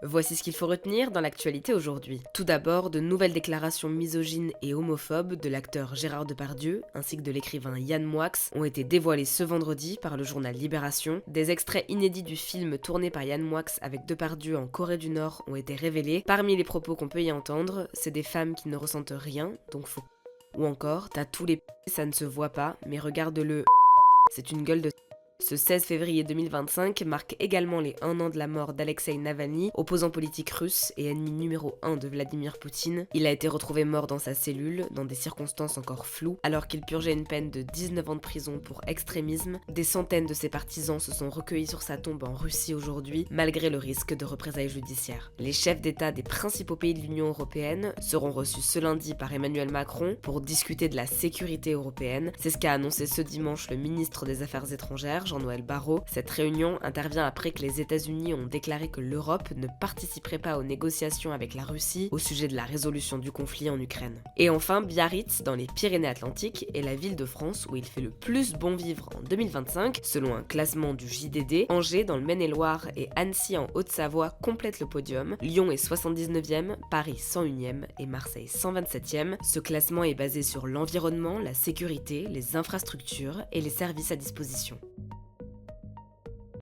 Voici ce qu'il faut retenir dans l'actualité aujourd'hui. Tout d'abord, de nouvelles déclarations misogynes et homophobes de l'acteur Gérard Depardieu ainsi que de l'écrivain Yann Moix ont été dévoilées ce vendredi par le journal Libération. Des extraits inédits du film tourné par Yann Moix avec Depardieu en Corée du Nord ont été révélés. Parmi les propos qu'on peut y entendre, c'est des femmes qui ne ressentent rien, donc faut... Ou encore, t'as tous les ça ne se voit pas, mais regarde-le, c'est une gueule de... Ce 16 février 2025 marque également les 1 an de la mort d'Alexei Navalny, opposant politique russe et ennemi numéro 1 de Vladimir Poutine. Il a été retrouvé mort dans sa cellule, dans des circonstances encore floues, alors qu'il purgeait une peine de 19 ans de prison pour extrémisme. Des centaines de ses partisans se sont recueillis sur sa tombe en Russie aujourd'hui, malgré le risque de représailles judiciaires. Les chefs d'État des principaux pays de l'Union européenne seront reçus ce lundi par Emmanuel Macron pour discuter de la sécurité européenne. C'est ce qu'a annoncé ce dimanche le ministre des Affaires étrangères, Jean-Noël Barrot. Cette réunion intervient après que les États-Unis ont déclaré que l'Europe ne participerait pas aux négociations avec la Russie au sujet de la résolution du conflit en Ukraine. Et enfin, Biarritz, dans les Pyrénées-Atlantiques, est la ville de France où il fait le plus bon vivre en 2025, selon un classement du JDD. Angers, dans le Maine-et-Loire, et Annecy, en Haute-Savoie, complètent le podium. Lyon est 79e, Paris 101e et Marseille 127e. Ce classement est basé sur l'environnement, la sécurité, les infrastructures et les services à disposition.